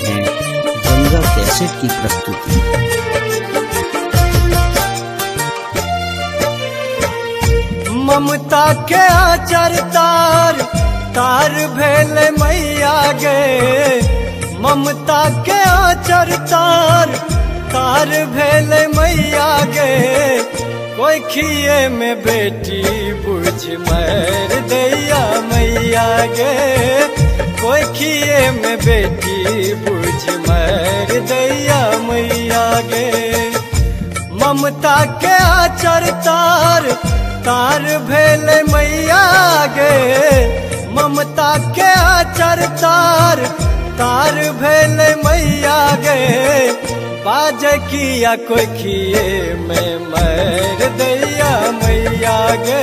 हैं गंगा कैसेट की प्रस्तुति। ममता के आचर तार तार भेल मैया गे, ममता के आचर तार तार भेल मैया गे। कोई खिए में बेटी बुझ मर दैया मैया गे, कोई खिए में बेटी बुझ मर दैया मैया गे। ममता के आचर तार तार भेल मैया गे, ममता के आचर तार तार भेल मैया गे। बाज किया कोई खिए में मर दैया मैया गे,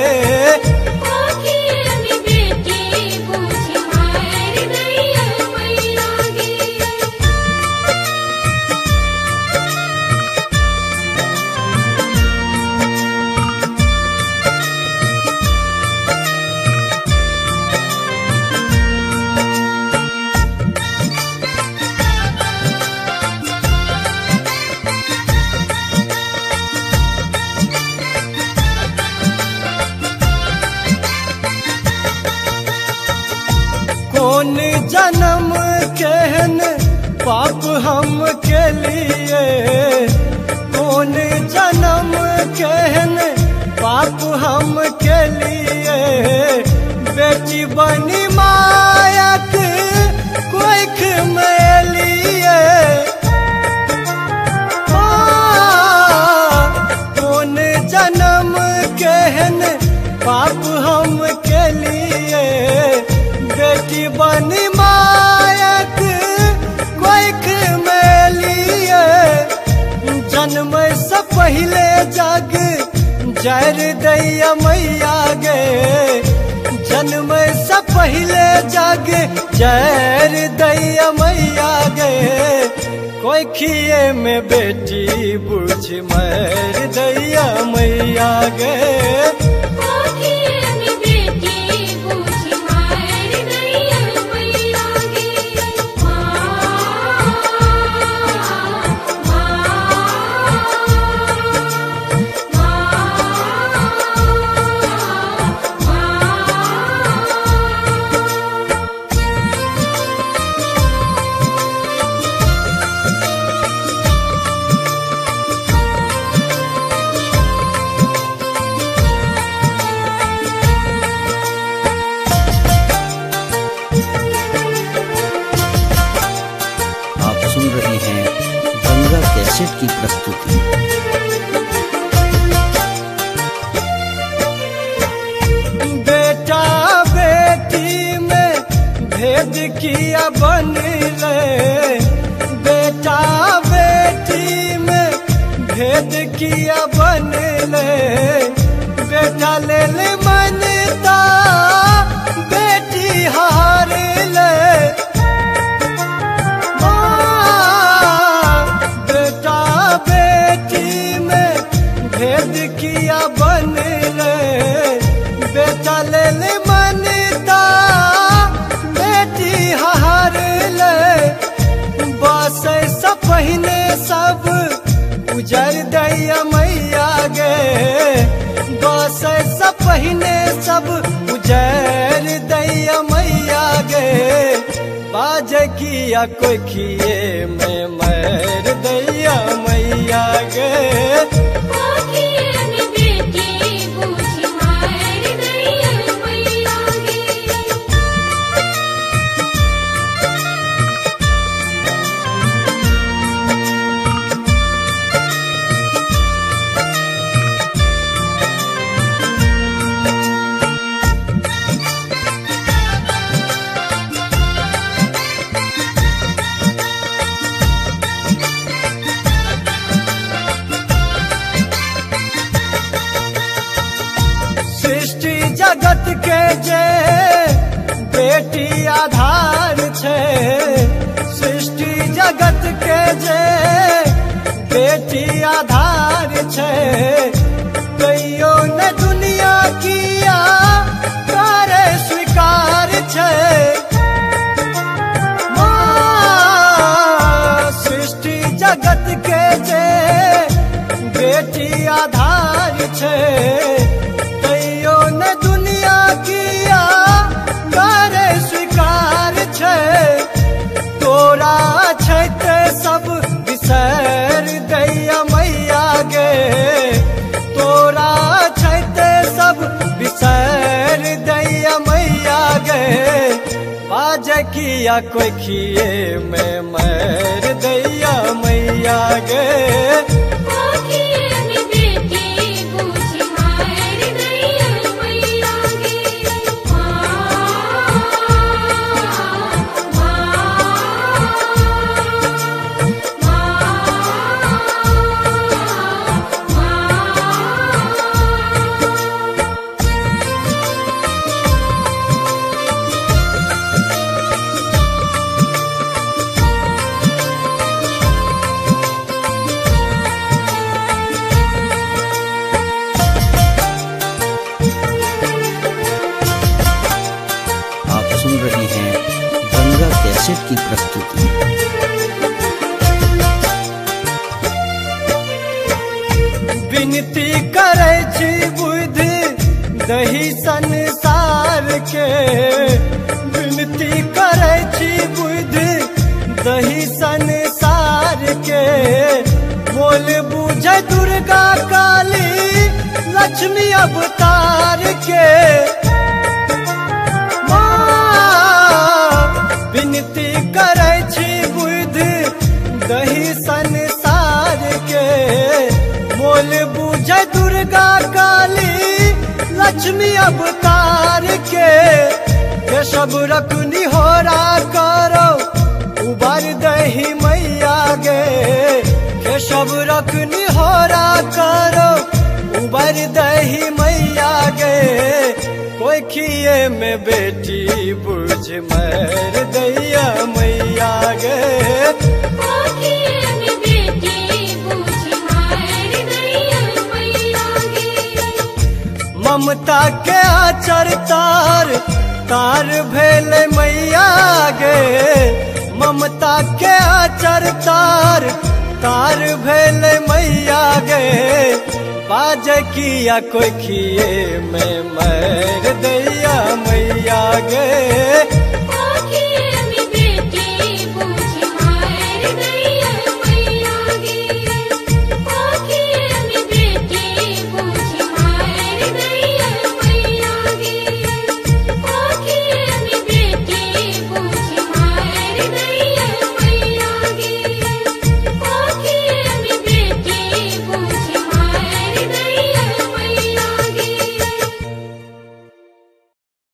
कौन जन्म केहन पाप हम के लिए, कौन जन्म केहन पाप हम के लिए। बेटी बनी मायक कोइख में लिए, कौन जन्म केहन पाप हम के लिए। बेटी बनी मायक कोइख में लिए, जन्म से पहले जग जर दैया मैया गे, जन्म से पहले जग जर दैया मैया गे। कोई खिए में बेटी बुझ मर दैया मैया गे, गंगा कैसेट की प्रस्तुति। बेटा बेटी में भेद किया बन ले, बेटा बेटी में भेद किया बन ले। बेटा ले ले मनता बेटी हार ले, भेद किया बन ले। बेटा ले ले मनता बेटी हार ले। बस से पहले सब उजर दैया मैया गे, बस से पहले सब उजर दैया मैया गे। बाज किया कोई खिए में मर दैया मैया गे, जगत के जे बेटी आधार छे, सृष्टि जगत के जे बेटी आधार छे। कहियो न दुनिया किया करे स्वीकार छे। माँ बाज किया कोई खिए में मर दैया मैया गे। सुन रहे हैं गंगा कैसेट की प्रस्तुति। विनती करे छी बुद्धि दही संसार के, विनती करे छी बुद्धि दही संसार के। बोल बूझे दुर्गा काली लक्ष्मी अवतार के। विनती करे छी बुद्धि दही संसार के। बोल बूझे दुर्गा काली लक्ष्मी अवतार के। ये सब रखनी होरा करो उबार दही मैया गे। ये सब रखनी होरा करो उबार दही मैया गे। कोई खिए में बेटी बुझ मर दैया मैया गे। ममता के आचर तार तार भेल मैया गे। ममता के आचर तार तार भेल मैया गे। बाज किया कोई खिए में मर दैया मैया गे।